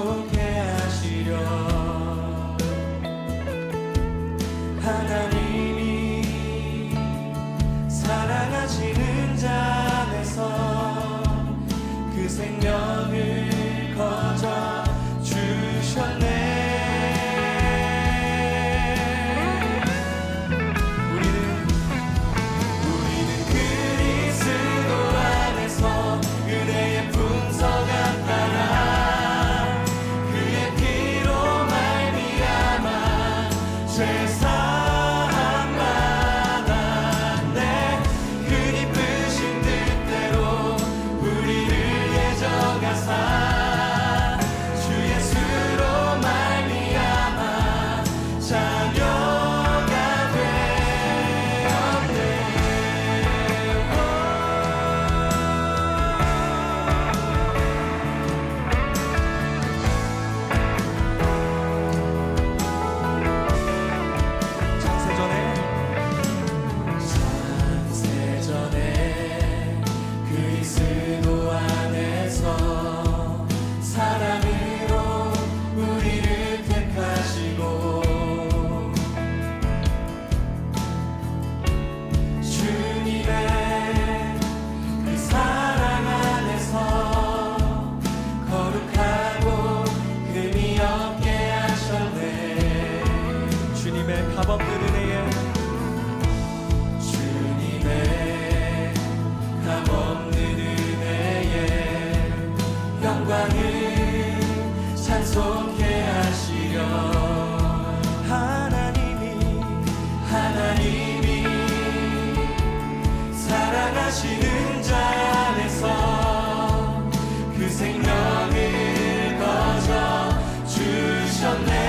찬송케 하시려 하나님이 사랑하시는 자 안에서 그 생명을 거저 주셨네. 값없는 은혜에 주님의 값없는 은혜에 영광을 찬송케 하시려 하나님이 사랑하시는 자 안에서 그 생명을 거저 주셨네.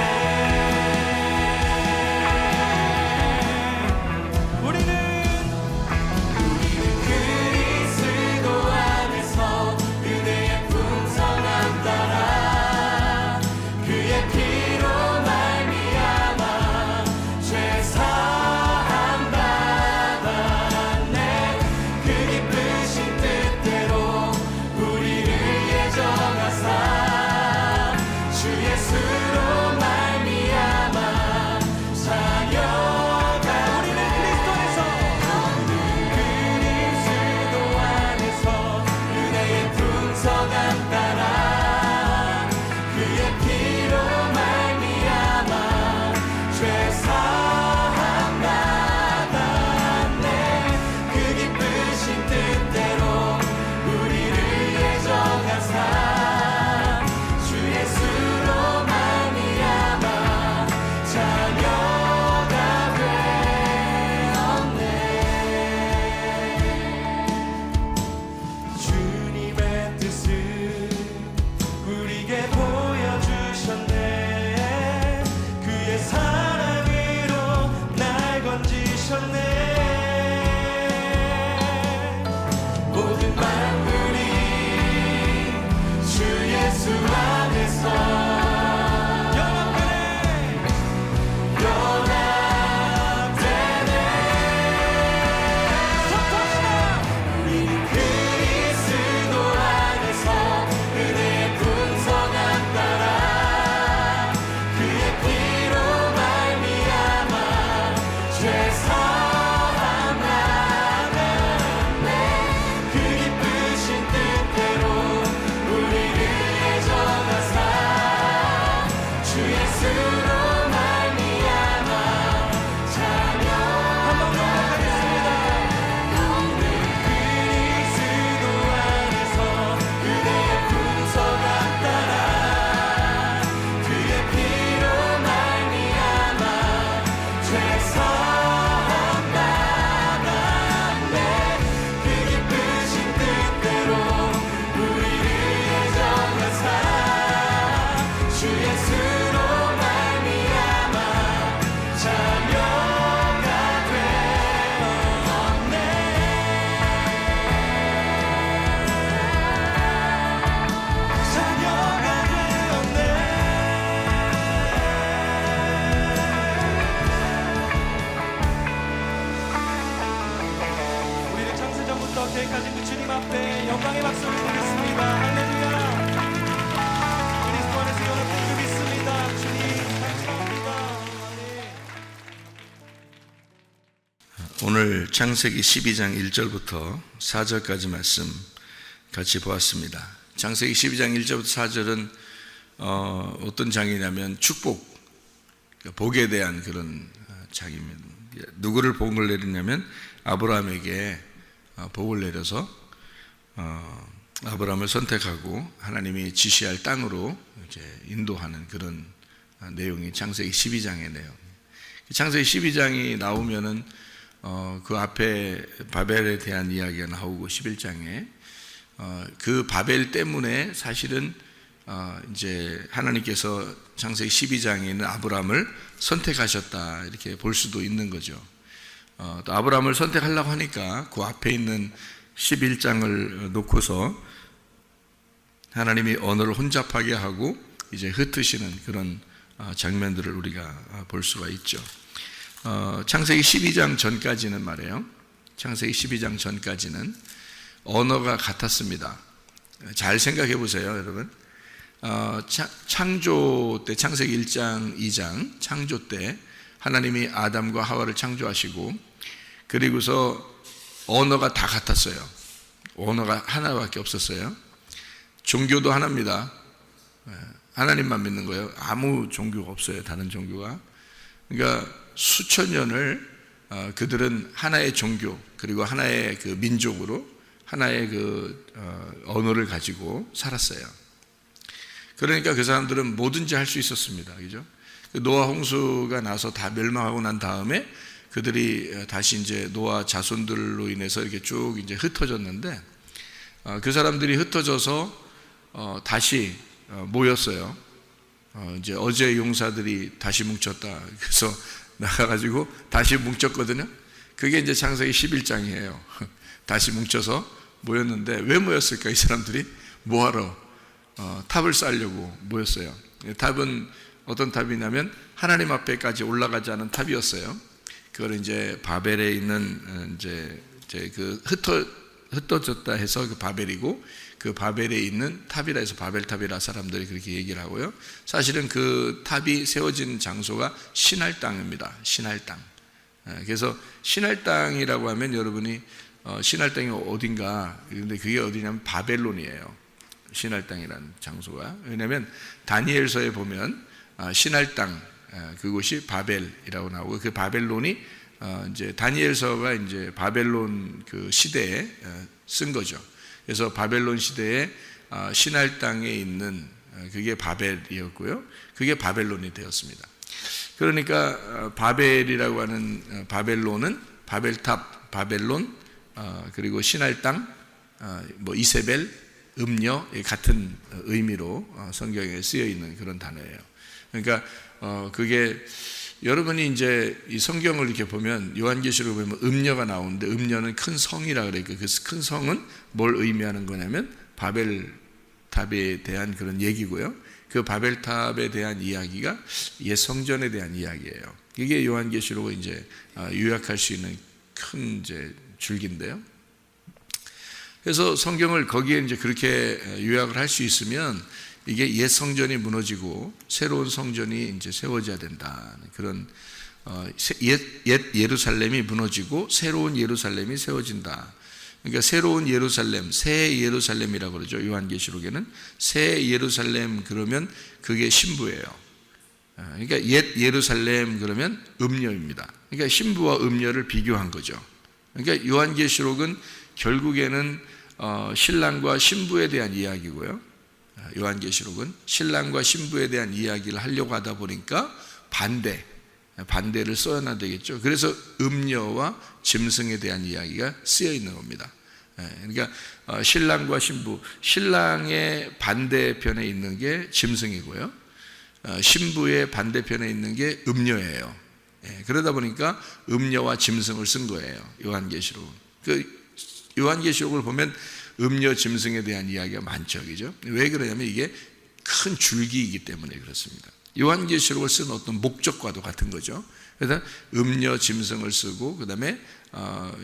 때까지 그 주님 앞에 영광의 박수를 드리겠습니다. 할렐루야. 그리스도 안에서 오늘 창세기 12장 1절부터 4절까지 말씀 같이 보았습니다. 창세기 12장 1절부터 4절은 어떤 장이냐면 축복, 복에 대한 그런 장입니다. 누구를 복을 내리냐면 아브라함에게 복을 내려서 아브라함을 선택하고 하나님이 지시할 땅으로 이제 인도하는 그런 내용이 창세기 12장의 내용. 창세기 12장이 나오면은 그 앞에 바벨에 대한 이야기가 나오고 11장에 그 바벨 때문에 사실은 이제 하나님께서 창세기 12장에 있는 아브라함을 선택하셨다 이렇게 볼 수도 있는 거죠. 또 아브라함을 선택하려고 하니까 그 앞에 있는 11장을 놓고서 하나님이 언어를 혼잡하게 하고 이제 흩으시는 그런 장면들을 우리가 볼 수가 있죠. 창세기 12장 전까지는 말이에요. 창세기 12장 전까지는 언어가 같았습니다. 잘 생각해 보세요, 여러분. 창조 때, 창세기 1장, 2장, 창조 때 하나님이 아담과 하와를 창조하시고 그리고서 언어가 다 같았어요. 언어가 하나밖에 없었어요. 종교도 하나입니다. 하나님만 믿는 거예요. 아무 종교가 없어요. 다른 종교가. 그러니까 수천 년을 그들은 하나의 종교 그리고 하나의 그 민족으로 하나의 그 언어를 가지고 살았어요. 그러니까 그 사람들은 뭐든지 할 수 있었습니다. 그죠? 노아 홍수가 나서 다 멸망하고 난 다음에 그들이 다시 이제 노아 자손들로 인해서 이렇게 쭉 이제 흩어졌는데 그 사람들이 흩어져서 다시 모였어요. 이제 어제 용사들이 다시 뭉쳤다. 그래서 나가가지고 다시 뭉쳤거든요. 그게 이제 창세기 11장이에요. 다시 뭉쳐서 모였는데 왜 모였을까? 이 사람들이 뭐하러? 탑을 쌓으려고 모였어요. 탑은 어떤 탑이냐면 하나님 앞에까지 올라가지 않은 탑이었어요. 그걸 이제 바벨에 있는 이제 그 흩어졌다 해서 그 바벨이고 그 바벨에 있는 탑이라 해서 바벨탑이라 사람들이 그렇게 얘기를 하고요. 사실은 그 탑이 세워진 장소가 신할 땅입니다. 신할 땅. 그래서 신할 땅이라고 하면 여러분이 신할 땅이 어딘가, 근데 그게 어디냐면 바벨론이에요. 신할 땅이라는 장소가. 왜냐하면 다니엘서에 보면 신할 땅 그곳이 바벨이라고 나오고 그 바벨론이 이제 다니엘서가 이제 바벨론 그 시대에 쓴 거죠. 그래서 바벨론 시대에 신할 땅에 있는 그게 바벨이었고요. 그게 바벨론이 되었습니다. 그러니까 바벨이라고 하는 바벨론은 바벨탑, 바벨론, 그리고 신할 땅, 뭐 이세벨, 음녀 같은 의미로 성경에 쓰여 있는 그런 단어예요. 그러니까 그게 여러분이 이제 이 성경을 이렇게 보면 요한계시록을 보면 음녀가 나오는데 음녀는 큰 성이라 그래요. 그 큰 성은 뭘 의미하는 거냐면 바벨탑에 대한 그런 얘기고요. 그 바벨탑에 대한 이야기가 옛 성전에 대한 이야기예요. 이게 요한계시록을 이제 요약할 수 있는 큰 이제 줄기인데요. 그래서 성경을 거기에 이제 그렇게 요약을 할 수 있으면 이게 옛 성전이 무너지고 새로운 성전이 이제 세워져야 된다는 그런 옛 예루살렘이 무너지고 새로운 예루살렘이 세워진다. 그러니까 새로운 예루살렘, 새 예루살렘이라고 그러죠. 요한계시록에는 새 예루살렘 그러면 그게 신부예요. 그러니까 옛 예루살렘 그러면 음녀입니다. 그러니까 신부와 음녀를 비교한 거죠. 그러니까 요한계시록은 결국에는 신랑과 신부에 대한 이야기고요. 요한계시록은 신랑과 신부에 대한 이야기를 하려고 하다 보니까 반대를 써야 되겠죠. 그래서 음녀와 짐승에 대한 이야기가 쓰여 있는 겁니다. 그러니까 신랑과 신부, 신랑의 반대편에 있는 게 짐승이고요, 신부의 반대편에 있는 게 음녀예요. 그러다 보니까 음녀와 짐승을 쓴 거예요. 요한계시록은. 요한계시록을 보면 음녀 짐승에 대한 이야기가 많죠. 그죠? 왜 그러냐면 이게 큰 줄기이기 때문에 그렇습니다. 요한계시록을 쓴 어떤 목적과도 같은 거죠. 그래서 음녀 짐승을 쓰고 그다음에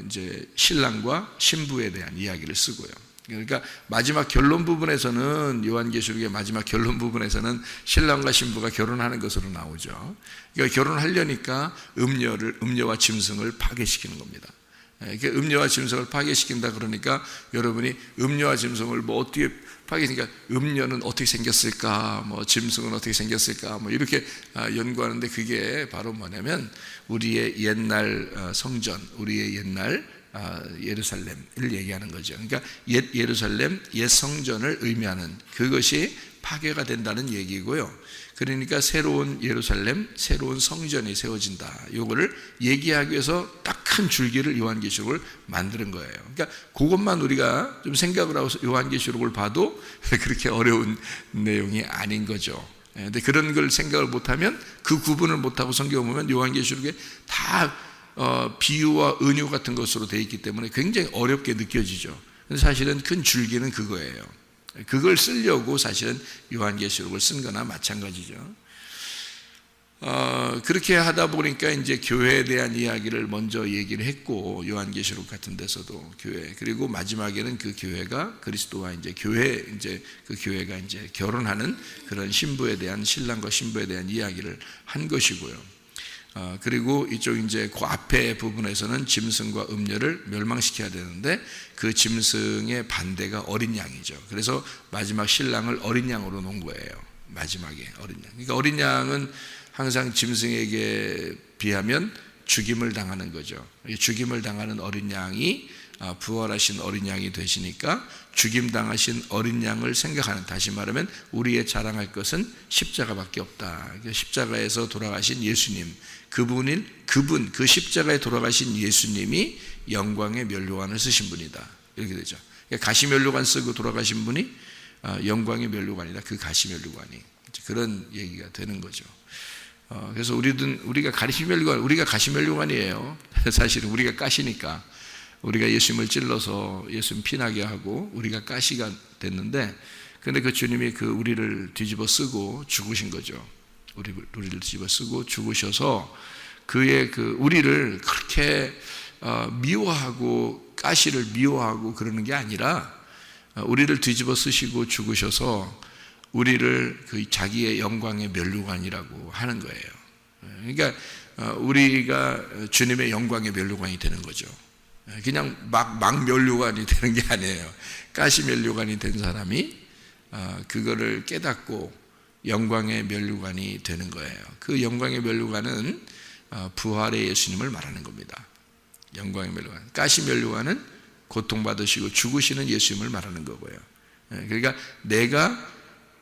이제 신랑과 신부에 대한 이야기를 쓰고요. 그러니까 마지막 결론 부분에서는, 요한계시록의 마지막 결론 부분에서는 신랑과 신부가 결혼하는 것으로 나오죠. 그러니까 결혼하려니까 음료와 짐승을 파괴시키는 겁니다. 음료와 짐승을 파괴시킨다 그러니까 여러분이 음료와 짐승을 뭐 어떻게 파괴시키니까 음료는 어떻게 생겼을까, 뭐 짐승은 어떻게 생겼을까, 뭐 이렇게 연구하는데, 그게 바로 뭐냐면 우리의 옛날 성전, 우리의 옛날 예루살렘을 얘기하는 거죠. 그러니까 옛 예루살렘, 옛 성전을 의미하는, 그것이 파괴가 된다는 얘기고요. 그러니까 새로운 예루살렘, 새로운 성전이 세워진다. 요거를 얘기하기 위해서 딱 큰 줄기를 요한계시록을 만드는 거예요. 그러니까 그것만 우리가 좀 생각을 하고 요한계시록을 봐도 그렇게 어려운 내용이 아닌 거죠. 근데 그런 걸 생각을 못하면, 그 구분을 못하고 성경을 보면 요한계시록에 다 비유와 은유 같은 것으로 되어 있기 때문에 굉장히 어렵게 느껴지죠. 근데 사실은 큰 줄기는 그거예요. 그걸 쓰려고 사실은 요한계시록을 쓴 거나 마찬가지죠. 그렇게 하다 보니까 이제 교회에 대한 이야기를 먼저 얘기를 했고, 요한계시록 같은 데서도 교회, 그리고 마지막에는 그 교회가 그리스도와 이제 그 교회가 이제 결혼하는 그런 신부에 대한, 신랑과 신부에 대한 이야기를 한 것이고요. 그리고 이쪽 이제 그 앞에 부분에서는 짐승과 음녀를 멸망시켜야 되는데, 그 짐승의 반대가 어린 양이죠. 그래서 마지막 신랑을 어린 양으로 놓은 거예요. 마지막에 어린 양. 그러니까 어린 양은 항상 짐승에게 비하면 죽임을 당하는 거죠. 죽임을 당하는 어린 양이 부활하신 어린 양이 되시니까, 죽임 당하신 어린 양을 생각하는, 다시 말하면 우리의 자랑할 것은 십자가밖에 없다. 십자가에서 돌아가신 예수님, 그 십자가에 돌아가신 예수님이 영광의 면류관을 쓰신 분이다. 이렇게 되죠. 가시 면류관 쓰고 돌아가신 분이 영광의 면류관이다. 그 가시 면류관이, 그런 얘기가 되는 거죠. 그래서 우리가 가시 면류관이에요. 사실은 우리가 가시니까, 우리가 예수님을 찔러서 예수님 피나게 하고 우리가 가시가 됐는데, 근데 그 주님이 우리를 뒤집어 쓰고 죽으신 거죠. 우리를 뒤집어 쓰고 죽으셔서 우리를 그렇게 미워하고 가시를 미워하고 그러는 게 아니라, 우리를 뒤집어 쓰시고 죽으셔서 우리를 자기의 영광의 면류관이라고 하는 거예요. 그러니까 우리가 주님의 영광의 면류관이 되는 거죠. 그냥 막 면류관이 되는 게 아니에요. 가시 면류관이 된 사람이 그거를 깨닫고 영광의 면류관이 되는 거예요. 그 영광의 면류관은 부활의 예수님을 말하는 겁니다. 영광의 면류관, 가시 면류관은 고통받으시고 죽으시는 예수님을 말하는 거고요. 그러니까 내가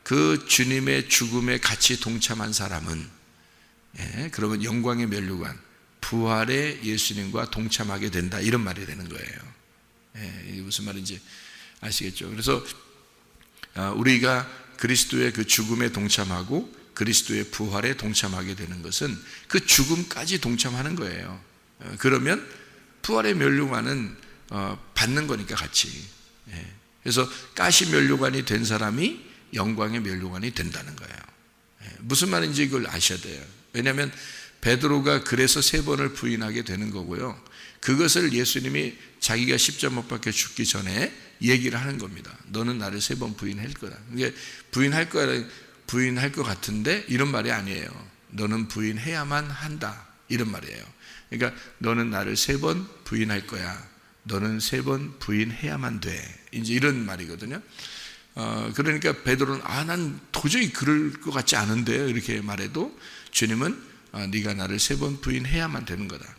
그 주님의 죽음에 같이 동참한 사람은, 그러면 영광의 면류관, 부활의 예수님과 동참하게 된다, 이런 말이 되는 거예요. 이게 무슨 말인지 아시겠죠? 그래서 우리가 그리스도의 그 죽음에 동참하고 그리스도의 부활에 동참하게 되는 것은 그 죽음까지 동참하는 거예요. 그러면 부활의 면류관은 받는 거니까 같이. 그래서 가시 면류관이 된 사람이 영광의 면류관이 된다는 거예요. 무슨 말인지 이걸 아셔야 돼요. 왜냐하면 베드로가 그래서 3번을 부인하게 되는 거고요. 그것을 예수님이 자기가 십자가 못 박혀 죽기 전에 얘기를 하는 겁니다. 너는 나를 3번 부인할 거다. 이게 부인할 것 같은데 이런 말이 아니에요. 너는 부인해야만 한다, 이런 말이에요. 그러니까 너는 나를 3번 부인할 거야. 너는 3번 부인해야만 돼. 이제 이런 말이거든요. 그러니까 베드로는 난 도저히 그럴 것 같지 않은데 이렇게 말해도 주님은 네가 나를 3번 부인해야만 되는 거다.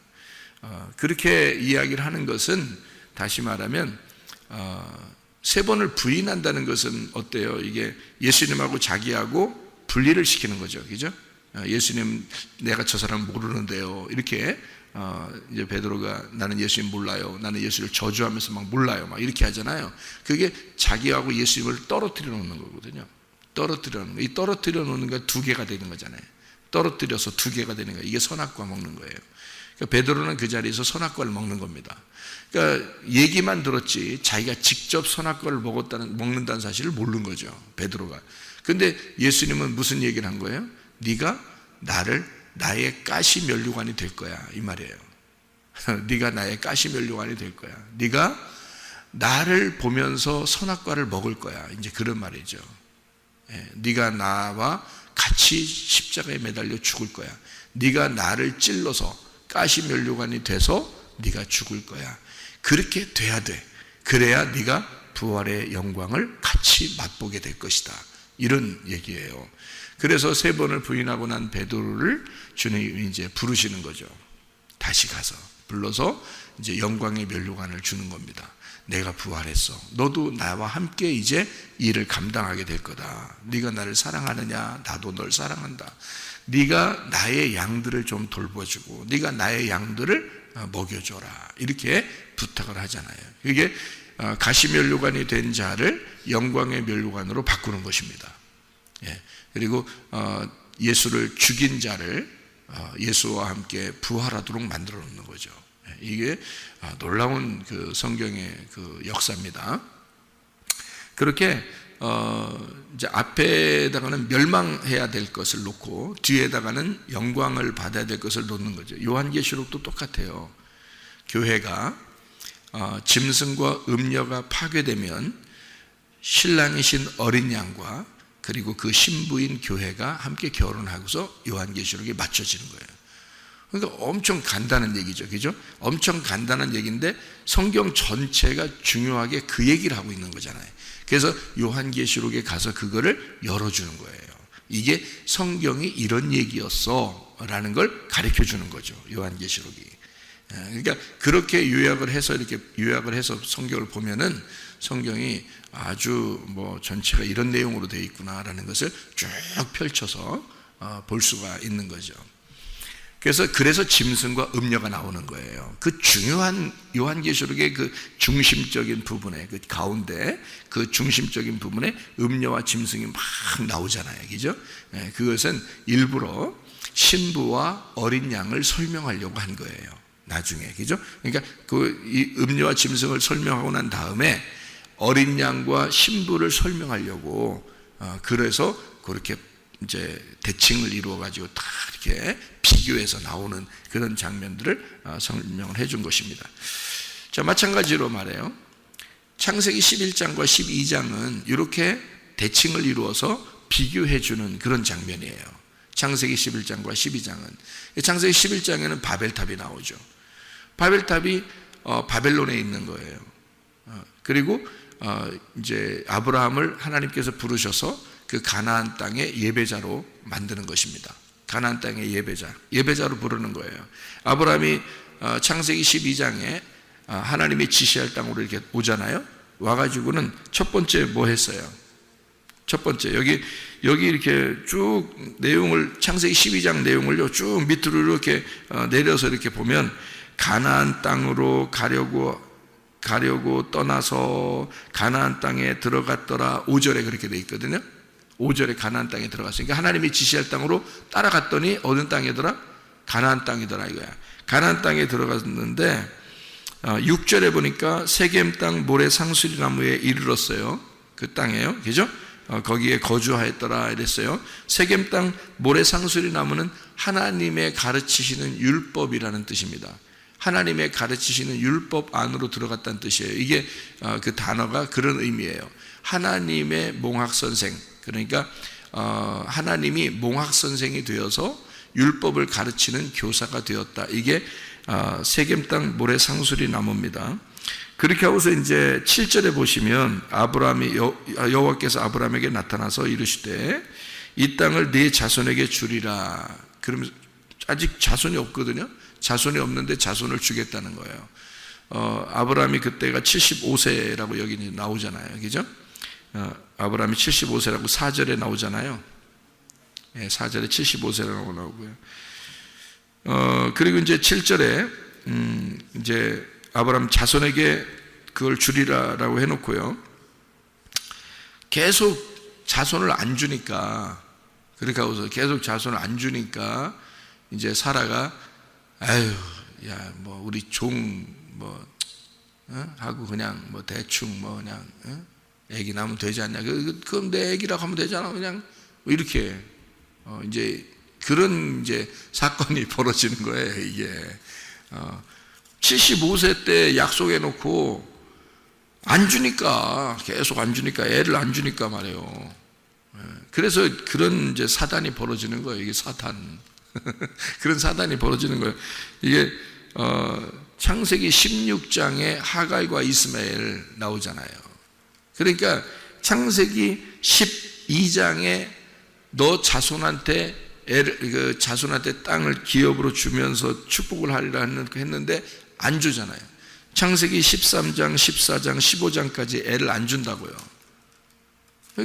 그렇게 이야기를 하는 것은, 다시 말하면 3번을 부인한다는 것은 어때요? 이게 예수님하고 자기하고 분리를 시키는 거죠. 그죠? 예수님, 내가 저 사람 모르는데요, 이렇게 이제 베드로가 나는 예수님 몰라요, 나는 예수를 저주하면서 막 몰라요, 막 이렇게 하잖아요. 그게 자기하고 예수님을 떨어뜨려 놓는 거거든요. 떨어뜨려 놓는 거. 이 떨어뜨려 놓는 거 2개가 되는 거잖아요. 떨어뜨려서 2개가 되는 거예요. 이게 선악과 먹는 거예요. 그러니까 베드로는 그 자리에서 선악과를 먹는 겁니다. 그러니까 얘기만 들었지 자기가 직접 선악과를 먹는다는 사실을 모르는 거죠, 베드로가. 근데 예수님은 무슨 얘기를 한 거예요? 네가 나의 가시 면류관이 될 거야, 이 말이에요. 네가 나의 가시 면류관이 될 거야. 네가 나를 보면서 선악과를 먹을 거야. 이제 그런 말이죠. 네가 나와 같이 십자가에 매달려 죽을 거야. 네가 나를 찔러서 가시면류관이 돼서 네가 죽을 거야. 그렇게 돼야 돼. 그래야 네가 부활의 영광을 같이 맛보게 될 것이다. 이런 얘기예요. 그래서 3번을 부인하고 난 베드로를 주님이 이제 부르시는 거죠. 다시 가서 불러서 이제 영광의 면류관을 주는 겁니다. 내가 부활했어. 너도 나와 함께 이제 이 일을 감당하게 될 거다. 네가 나를 사랑하느냐? 나도 널 사랑한다. 네가 나의 양들을 좀 돌봐주고 네가 나의 양들을 먹여줘라. 이렇게 부탁을 하잖아요. 이게 가시면류관이 된 자를 영광의 면류관으로 바꾸는 것입니다. 그리고 예수를 죽인 자를 예수와 함께 부활하도록 만들어 놓는 거죠. 이게 놀라운 그 성경의 그 역사입니다. 그렇게 이제 앞에다가는 멸망해야 될 것을 놓고 뒤에다가는 영광을 받아야 될 것을 놓는 거죠. 요한계시록도 똑같아요. 교회가 짐승과 음녀가 파괴되면 신랑이신 어린 양과 그리고 그 신부인 교회가 함께 결혼하고서 요한계시록에 맞춰지는 거예요. 그러니까 엄청 간단한 얘기죠. 그죠? 엄청 간단한 얘기인데 성경 전체가 중요하게 그 얘기를 하고 있는 거잖아요. 그래서 요한계시록에 가서 그거를 열어주는 거예요. 이게 성경이 이런 얘기였어 라는 걸 가르쳐 주는 거죠. 요한계시록이. 그러니까 그렇게 요약을 해서 이렇게 요약을 해서 성경을 보면은 성경이 아주 뭐 전체가 이런 내용으로 되어 있구나라는 것을 쭉 펼쳐서 볼 수가 있는 거죠. 그래서 짐승과 음녀가 나오는 거예요. 그 중요한 요한계시록의 그 중심적인 부분에 그 가운데 그 중심적인 부분에 음녀와 짐승이 막 나오잖아요. 그죠? 그것은 일부러 신부와 어린 양을 설명하려고 한 거예요. 나중에. 그죠? 그러니까 이 음녀와 짐승을 설명하고 난 다음에 어린 양과 신부를 설명하려고 그래서 그렇게 이제 대칭을 이루어 가지고 다 이렇게 비교해서 나오는 그런 장면들을 설명을 해준 것입니다. 자, 마찬가지로 말해요. 창세기 11장과 12장은 이렇게 대칭을 이루어서 비교해 주는 그런 장면이에요. 창세기 11장과 12장은 창세기 11장에는 바벨탑이 나오죠. 바벨탑이 바벨론에 있는 거예요. 그리고 이제 아브라함을 하나님께서 부르셔서 그 가나안 땅의 예배자로 만드는 것입니다. 가나안 땅의 예배자로 부르는 거예요. 아브라함이 창세기 12장에 하나님이 지시할 땅으로 이렇게 오잖아요. 와가지고는 첫 번째 뭐 했어요? 첫 번째 여기 이렇게 쭉 내용을 창세기 12장 내용을 쭉 밑으로 이렇게 내려서 이렇게 보면 가나안 땅으로 가려고 떠나서 가나안 땅에 들어갔더라. 5절에 그렇게 돼 있거든요. 5절에 가나안 땅에 들어갔으니까 하나님이 지시할 땅으로 따라갔더니 어느 땅이더라? 가나안 땅이더라 이거야. 가나안 땅에 들어갔는데 6절에 보니까 세겜 땅 모래 상수리 나무에 이르렀어요. 그 땅이에요. 그죠? 거기에 거주하였더라 이랬어요. 세겜 땅 모래 상수리 나무는 하나님의 가르치시는 율법이라는 뜻입니다. 하나님의 가르치시는 율법 안으로 들어갔다는 뜻이에요. 이게 그 단어가 그런 의미예요. 하나님의 몽학선생, 그러니까 하나님이 몽학선생이 되어서 율법을 가르치는 교사가 되었다. 이게 세겜 땅 모래 상수리 나무입니다. 그렇게 하고서 이제 7절에 보시면 여호와께서 아브라함에게 나타나서 이르시되 이 땅을 네 자손에게 주리라. 그러면서 아직 자손이 없거든요. 자손이 없는데 자손을 주겠다는 거예요. 아브라함이 그때가 75세라고 여기 나오잖아요. 그죠? 아브라함이 75세라고 4절에 나오잖아요. 4절에 75세라고 나오고요. 그리고 이제 7절에 이제 아브라함 자손에게 그걸 주리라라고 해놓고요. 계속 자손을 안 주니까, 그렇게 하고서 계속 자손을 안 주니까 이제 사라가 아유, 야, 뭐 우리 종 뭐 하고 그냥 뭐 대충 뭐 그냥 애기 낳으면 되지 않냐? 그럼 내 애기라고 하면 되잖아. 그냥 뭐 이렇게 이제 그런 이제 사건이 벌어지는 거예요. 이게 75세 때 약속해 놓고 안 주니까, 계속 안 주니까, 애를 안 주니까 말이에요. 그래서 그런 이제 사단이 벌어지는 거예요. 이게 사단. 그런 사단이 벌어지는 거예요. 이게 창세기 16장에 하갈과 이스마엘 나오잖아요. 그러니까 창세기 12장에 너 자손한테 자손한테 땅을 기업으로 주면서 축복을 하리라 했는데 안 주잖아요. 창세기 13장, 14장, 15장까지 애를 안 준다고요.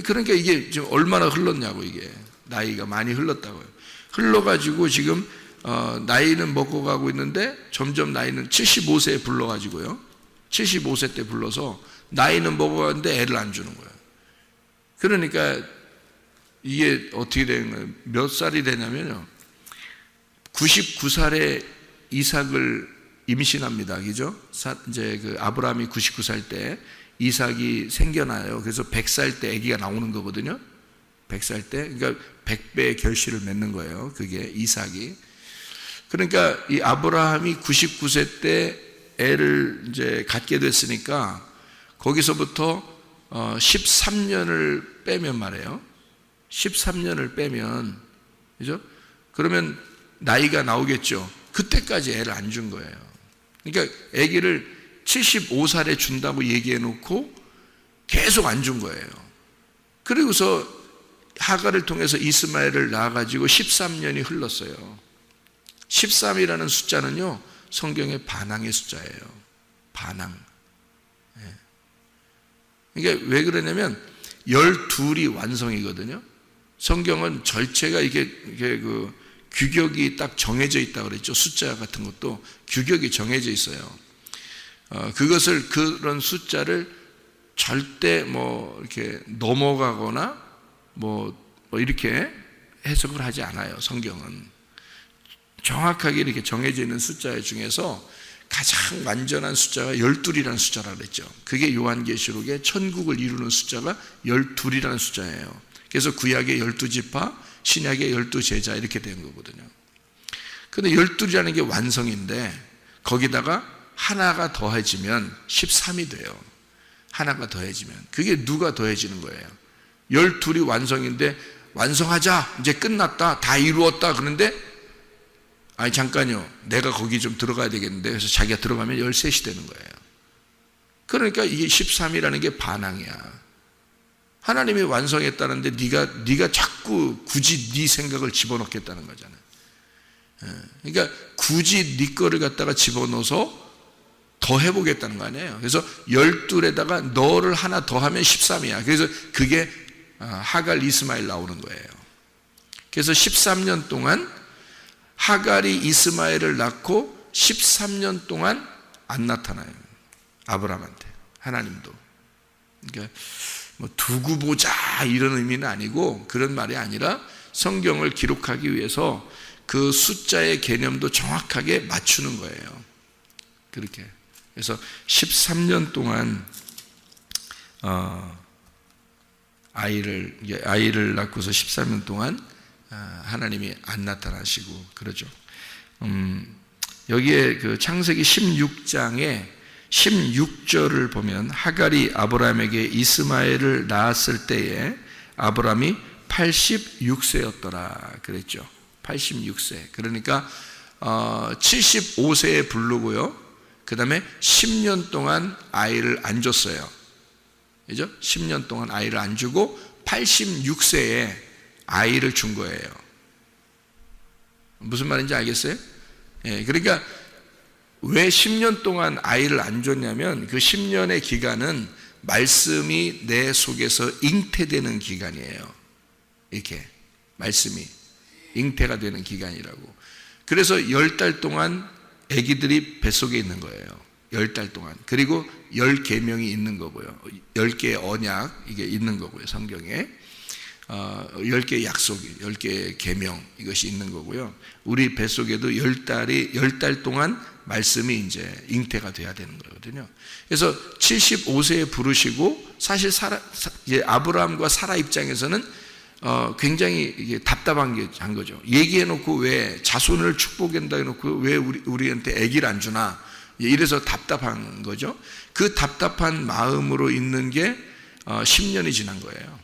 그러니까 이게 지금 얼마나 흘렀냐고, 이게 나이가 많이 흘렀다고요. 흘러가지고 지금 나이는 먹어가고 있는데 점점 나이는 75세에 불러가지고요. 75세 때 불러서 나이는 먹어가는데 애를 안 주는 거예요. 그러니까 이게 어떻게 되는 거예요? 몇 살이 되냐면요, 99살에 이삭을 임신합니다. 그죠? 이제 그 아브라함이 99살 때 이삭이 생겨나요. 그래서 100살 때 아기가 나오는 거거든요. 100살 때. 그러니까 100배의 결실을 맺는 거예요. 그게 이삭이. 그러니까 이 아브라함이 99세 때 애를 이제 갖게 됐으니까 거기서부터 13년을 빼면 말이에요. 13년을 빼면, 그죠? 그러면 나이가 나오겠죠. 그때까지 애를 안 준 거예요. 그러니까 아기를 75살에 준다고 얘기해 놓고 계속 안 준 거예요. 그리고서 하갈을 통해서 이스마엘을 낳아가지고 13년이 흘렀어요. 13이라는 숫자는요, 성경의 반항의 숫자예요. 반항. 그러니까 왜 그러냐면 12이 완성이거든요. 성경은 절체가 이게 그 규격이 딱 정해져 있다고 그랬죠. 숫자 같은 것도 규격이 정해져 있어요. 그것을, 그런 숫자를 절대 뭐 이렇게 넘어가거나 뭐 이렇게 해석을 하지 않아요. 성경은 정확하게 이렇게 정해져 있는 숫자 중에서 가장 완전한 숫자가 12이라는 숫자라고 그랬죠. 그게 요한계시록에 천국을 이루는 숫자가 12이라는 숫자예요. 그래서 구약의 12지파, 신약의 12제자 이렇게 된 거거든요. 근데 12이라는 게 완성인데 거기다가 하나가 더해지면 13이 돼요. 하나가 더해지면. 그게 누가 더해지는 거예요? 12이 완성인데 완성하자, 이제 끝났다, 다 이루었다. 그런데 아니 잠깐요, 내가 거기 좀 들어가야 되겠는데, 그래서 자기가 들어가면 13이 되는 거예요. 그러니까 이게 13이라는 게 반항이야. 하나님이 완성했다는데 네가 자꾸 굳이 네 생각을 집어넣겠다는 거잖아요. 그러니까 굳이 네 거를 갖다가 집어넣어서 더 해보겠다는 거 아니에요. 그래서 12에다가 너를 하나 더 하면 13이야. 그래서 그게 하갈 이스마엘 나오는 거예요. 그래서 13년 동안 하갈이 이스마엘을 낳고 13년 동안 안 나타나요. 아브라함한테. 하나님도. 그러니까 뭐 두고 보자 이런 의미는 아니고, 그런 말이 아니라 성경을 기록하기 위해서 그 숫자의 개념도 정확하게 맞추는 거예요. 그렇게. 그래서 13년 동안 아이를 낳고서 13년 동안 하나님이 안 나타나시고 그러죠. 여기에 그 창세기 16장에 16절을 보면 하갈이 아브라함에게 이스마엘을 낳았을 때에 아브라함이 86세였더라 그랬죠. 86세. 그러니까 75세에 부르고요. 그 다음에 10년 동안 아이를 안 줬어요. 그죠? 10년 동안 아이를 안 주고 86세에 아이를 준 거예요. 무슨 말인지 알겠어요? 예, 그러니까 왜 10년 동안 아이를 안 줬냐면 그 10년의 기간은 말씀이 내 속에서 잉태되는 기간이에요. 이렇게 말씀이 잉태가 되는 기간이라고. 그래서 10달 동안 아기들이 뱃속에 있는 거예요. 10달 동안. 그리고 10계명이 있는 거고요. 10개의 언약 이게 있는 거고요. 성경에 10개의 약속이, 10개의 계명 이것이 있는 거고요. 우리 뱃속에도 10달 동안 말씀이 이제 잉태가 돼야 되는 거거든요. 그래서 75세에 부르시고, 사실 이제 아브라함과 사라 입장에서는 굉장히 이게 답답한 한 거죠. 얘기해 놓고 왜 자손을 축복한다 해놓고 왜 우리한테 아기를 안 주나? 이래서 답답한 거죠. 그 답답한 마음으로 있는 게 10년이 지난 거예요.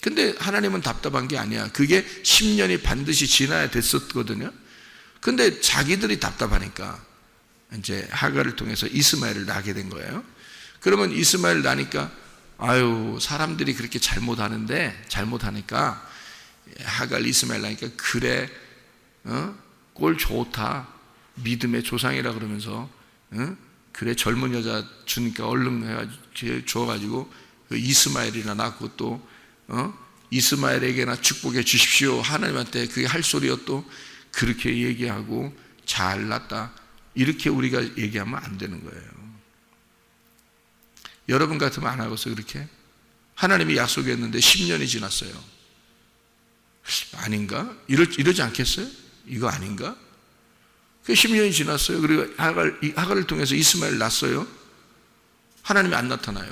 근데 하나님은 답답한 게 아니야. 그게 10년이 반드시 지나야 됐었거든요. 근데 자기들이 답답하니까 이제 하갈을 통해서 이스마엘을 낳게 된 거예요. 그러면 이스마엘 나니까 아유, 사람들이 그렇게 잘못하니까 하갈 이스마엘 나니까 그래, 꼴 좋다, 믿음의 조상이라 그러면서, 그래 젊은 여자 주니까 얼른 해가지고 줘가지고 이스마엘이나 낳고 또 이스마엘에게나 축복해 주십시오. 하나님한테 그게 할 소리요. 또 그렇게 얘기하고 잘났다 이렇게 우리가 얘기하면 안 되는 거예요. 여러분 같으면 안 하겠어요? 그렇게? 하나님이 약속했는데 10년이 지났어요. 아닌가? 이러지 않겠어요? 이거 아닌가? 그 10년이 지났어요. 그리고 하갈을 통해서 이스마엘 낳았어요. 하나님이 안 나타나요.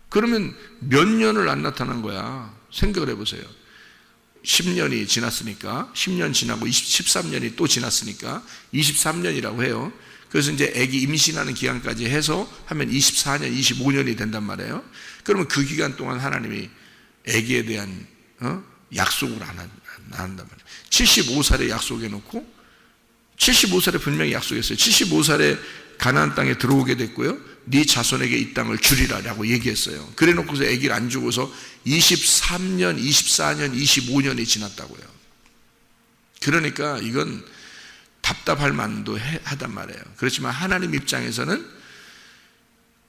그러면 몇 년을 안 나타난 거야? 생각을 해보세요. 10년이 지났으니까, 10년 지나고 13년이 또 지났으니까 23년이라고 해요. 그래서 이제 아기 임신하는 기간까지 해서 하면 24년, 25년이 된단 말이에요. 그러면 그 기간 동안 하나님이 아기에 대한 약속을 안 한단 말이에요. 75살에 약속해 놓고 75살에 분명히 약속했어요. 75살에 가나안 땅에 들어오게 됐고요. 네 자손에게 이 땅을 주리라라고 얘기했어요. 그래 놓고서 아기를 안 주고서 23년, 24년, 25년이 지났다고요. 그러니까 이건 답답할 만도 하단 말이에요. 그렇지만 하나님 입장에서는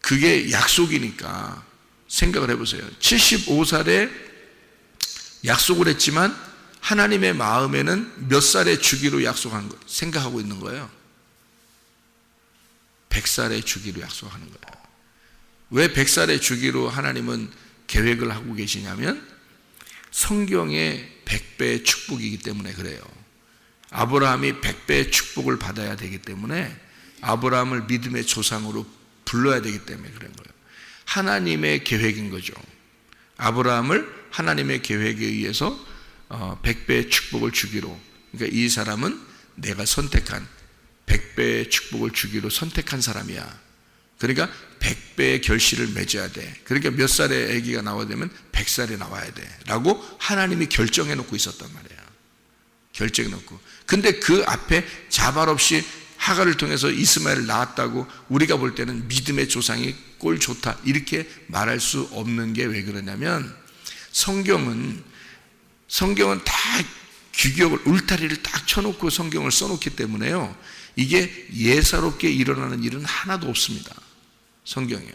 그게 약속이니까 생각을 해보세요. 75살에 약속을 했지만 하나님의 마음에는 몇 살에 주기로 약속한 거 생각하고 있는 거예요. 100살에 주기로 약속하는 거예요. 왜 100살에 주기로 하나님은 계획을 하고 계시냐면 성경의 100배의 축복이기 때문에 그래요. 아브라함이 100배의 축복을 받아야 되기 때문에 아브라함을 믿음의 조상으로 불러야 되기 때문에 그런 거예요. 하나님의 계획인 거죠. 아브라함을 하나님의 계획에 의해서 100배의 축복을 주기로, 그러니까 이 사람은 내가 선택한 100배의 축복을 주기로 선택한 사람이야. 그러니까 100배의 결실을 맺어야 돼. 그러니까 몇 살에 아기가 나와야 되면 100살에 나와야 돼 라고 하나님이 결정해 놓고 있었단 말이야. 결정해 놓고. 근데 그 앞에 자발 없이 하갈을 통해서 이스마엘을 낳았다고 우리가 볼 때는 믿음의 조상이 꼴 좋다 이렇게 말할 수 없는 게 왜 그러냐면 성경은 다 규격을, 울타리를 딱 쳐놓고 성경을 써놓기 때문에요. 이게 예사롭게 일어나는 일은 하나도 없습니다. 성경이요.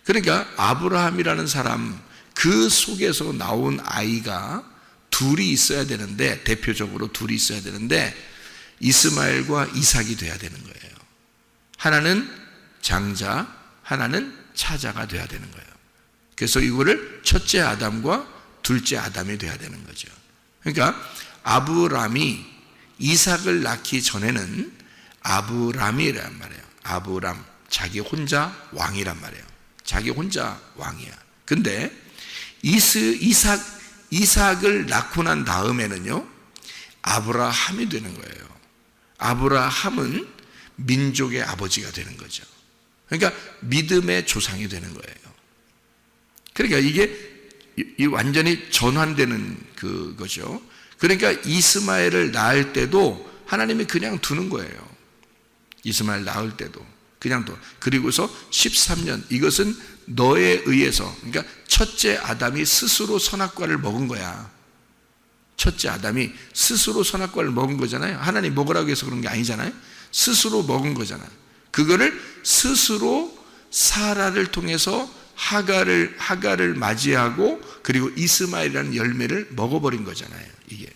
그러니까 아브라함이라는 사람, 그 속에서 나온 아이가 둘이 있어야 되는데, 대표적으로 둘이 있어야 되는데 이스마엘과 이삭이 돼야 되는 거예요. 하나는 장자, 하나는 차자가 돼야 되는 거예요. 그래서 이거를 첫째 아담과 둘째 아담이 돼야 되는 거죠. 그러니까 아브람이 이삭을 낳기 전에는 아브람이란 말이에요. 아브람, 자기 혼자 왕이란 말이에요. 자기 혼자 왕이야. 근데 이삭을 낳고 난 다음에는요, 아브라함이 되는 거예요. 아브라함은 민족의 아버지가 되는 거죠. 그러니까 믿음의 조상이 되는 거예요. 그러니까 이게 완전히 전환되는 그거죠. 그러니까 이스마엘을 낳을 때도 하나님이 그냥 두는 거예요. 이스마엘 낳을 때도 그냥 둬. 그리고서 13년, 이것은 너에 의해서, 그러니까 첫째 아담이 스스로 선악과를 먹은 거야. 첫째 아담이 스스로 선악과를 먹은 거잖아요. 하나님 먹으라고 해서 그런 게 아니잖아요. 스스로 먹은 거잖아요. 그거를 스스로 사라를 통해서 하갈을 맞이하고 그리고 이스마엘이라는 열매를 먹어버린 거잖아요. 이게.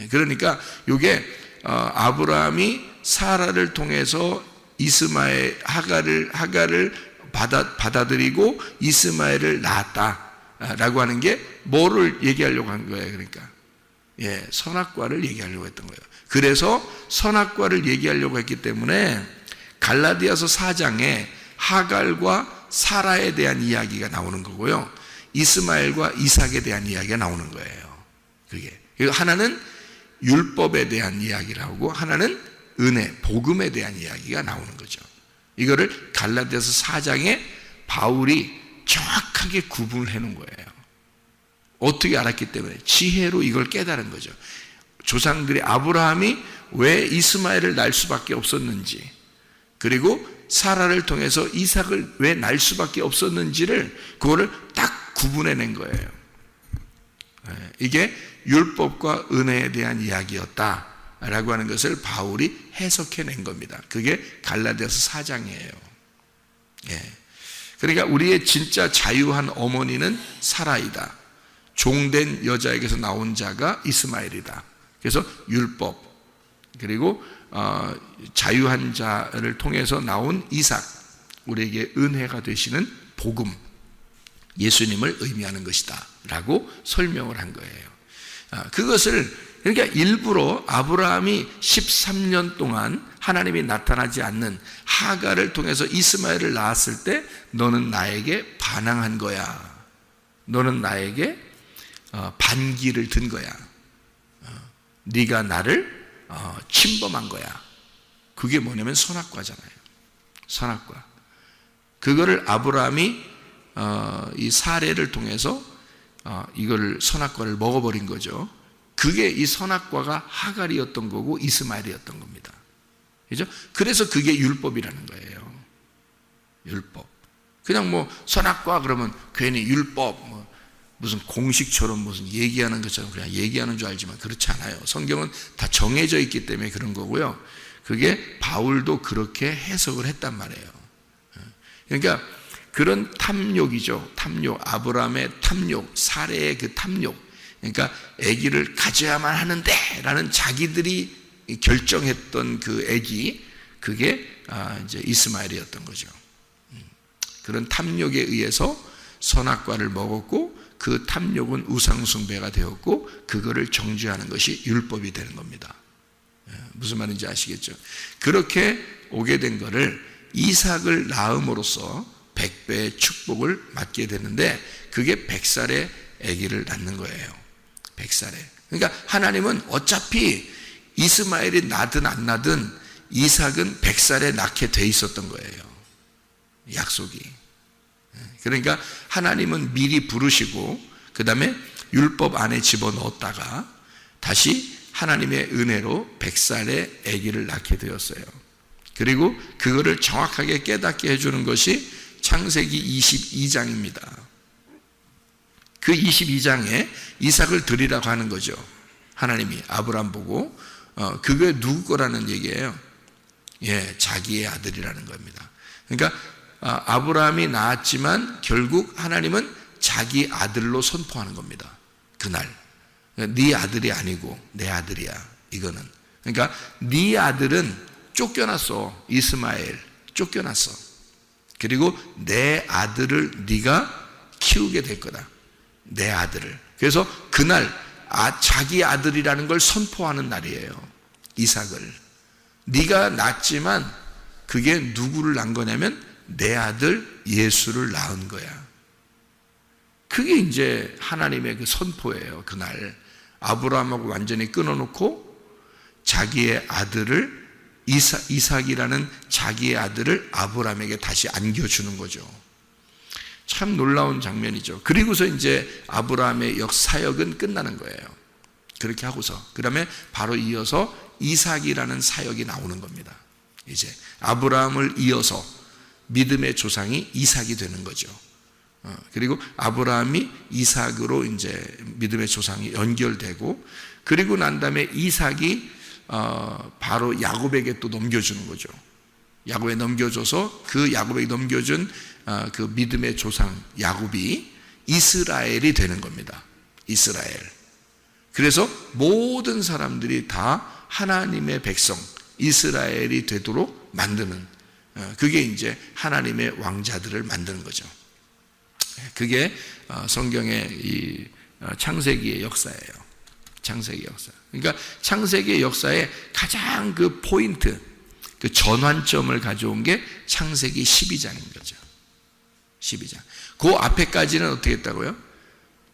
그러니까 이게 아브라함이 사라를 통해서 이스마엘 하갈을 받아들이고 이스마엘을 낳았다라고 하는 게 뭐를 얘기하려고 한 거예요? 그러니까 선악과를 얘기하려고 했던 거예요. 그래서 선악과를 얘기하려고 했기 때문에 갈라디아서 4장에 하갈과 사라에 대한 이야기가 나오는 거고요, 이스마엘과 이삭에 대한 이야기가 나오는 거예요. 그게 하나는 율법에 대한 이야기를 하고 하나는 은혜, 복음에 대한 이야기가 나오는 거죠. 이거를 갈라디아서 4장에 바울이 정확하게 구분을 해놓은 거예요. 어떻게 알았기 때문에 지혜로 이걸 깨달은 거죠. 조상들이 아브라함이 왜 이스마엘을 낳을 수밖에 없었는지, 그리고 사라를 통해서 이삭을 왜 낳을 수밖에 없었는지를 그거를 딱 구분해낸 거예요. 이게 율법과 은혜에 대한 이야기였다라고 하는 것을 바울이 해석해낸 겁니다. 그게 갈라디아서 4장이에요. 그러니까 우리의 진짜 자유한 어머니는 사라이다. 종된 여자에게서 나온 자가 이스마엘이다. 그래서 율법, 그리고 자유한 자를 통해서 나온 이삭, 우리에게 은혜가 되시는 복음, 예수님을 의미하는 것이다 라고 설명을 한 거예요. 그것을 그러니까 일부러 아브라함이 13년 동안 하나님이 나타나지 않는 하갈을 통해서 이스마엘을 낳았을 때 너는 나에게 반항한 거야. 너는 나에게 반기를 든 거야. 네가 나를 침범한 거야. 그게 뭐냐면 선악과잖아요. 선악과. 그거를 아브라함이 이 사례를 통해서 이거를 선악과를 먹어버린 거죠. 그게 이 선악과가 하갈이었던 거고 이스마엘이었던 겁니다. 그죠? 그래서 그게 율법이라는 거예요. 율법. 그냥 뭐 선악과 그러면 괜히 율법 무슨 공식처럼 무슨 얘기하는 것처럼 그냥 얘기하는 줄 알지만 그렇지 않아요. 성경은 다 정해져 있기 때문에 그런 거고요. 그게 바울도 그렇게 해석을 했단 말이에요. 그러니까 그런 탐욕이죠. 탐욕, 아브라함의 탐욕, 사례의 그 탐욕. 그러니까 아기를 가져야만 하는데 라는 자기들이 결정했던 그 아기, 그게 이제 이스마엘이었던 거죠. 그런 탐욕에 의해서 선악과를 먹었고 그 탐욕은 우상숭배가 되었고 그거를 정죄하는 것이 율법이 되는 겁니다. 무슨 말인지 아시겠죠? 그렇게 오게 된 거를 이삭을 낳음으로써 100배의 축복을 받게 되는데 그게 100살의 아기를 낳는 거예요. 100살에. 그러니까 하나님은 어차피 이스마엘이 나든 안 나든 이삭은 100살에 낳게 돼 있었던 거예요. 약속이. 그러니까 하나님은 미리 부르시고 그 다음에 율법 안에 집어넣었다가 다시 하나님의 은혜로 100살의 아기를 낳게 되었어요. 그리고 그거를 정확하게 깨닫게 해주는 것이 창세기 22장입니다. 그 22장에 이삭을 드리라고 하는 거죠. 하나님이 아브라함 보고 그게 누구 거라는 얘기예요. 자기의 아들이라는 겁니다. 그러니까 아브라함이 낳았지만 결국 하나님은 자기 아들로 선포하는 겁니다. 그날 네 아들이 아니고 내 아들이야. 이거는 그러니까 네 아들은 쫓겨났어. 이스마엘 쫓겨났어. 그리고 내 아들을 네가 키우게 될 거다. 내 아들을. 그래서 그날 자기 아들이라는 걸 선포하는 날이에요. 이삭을. 네가 낳았지만 그게 누구를 낳은 거냐면 내 아들 예수를 낳은 거야. 그게 이제 하나님의 그 선포예요. 그날 아브라함하고 완전히 끊어놓고 자기의 아들을 이삭이라는 자기의 아들을 아브라함에게 다시 안겨주는 거죠. 참 놀라운 장면이죠. 그리고서 이제 아브라함의 사역은 끝나는 거예요. 그렇게 하고서 그 다음에 바로 이어서 이삭이라는 사역이 나오는 겁니다. 이제 아브라함을 이어서 믿음의 조상이 이삭이 되는 거죠. 그리고 아브라함이 이삭으로 이제 믿음의 조상이 연결되고 그리고 난 다음에 이삭이 바로 야곱에게 또 넘겨주는 거죠. 야곱에 넘겨줘서 그 야곱에게 넘겨준 그 믿음의 조상 야곱이 이스라엘이 되는 겁니다. 이스라엘. 그래서 모든 사람들이 다 하나님의 백성 이스라엘이 되도록 만드는 그게 이제 하나님의 왕자들을 만드는 거죠. 그게 성경의 이 창세기의 역사예요. 창세기 역사. 그러니까 창세기의 역사의 가장 그 포인트, 그 전환점을 가져온 게 창세기 12장인 거죠. 12장. 그 앞에까지는 어떻게 했다고요?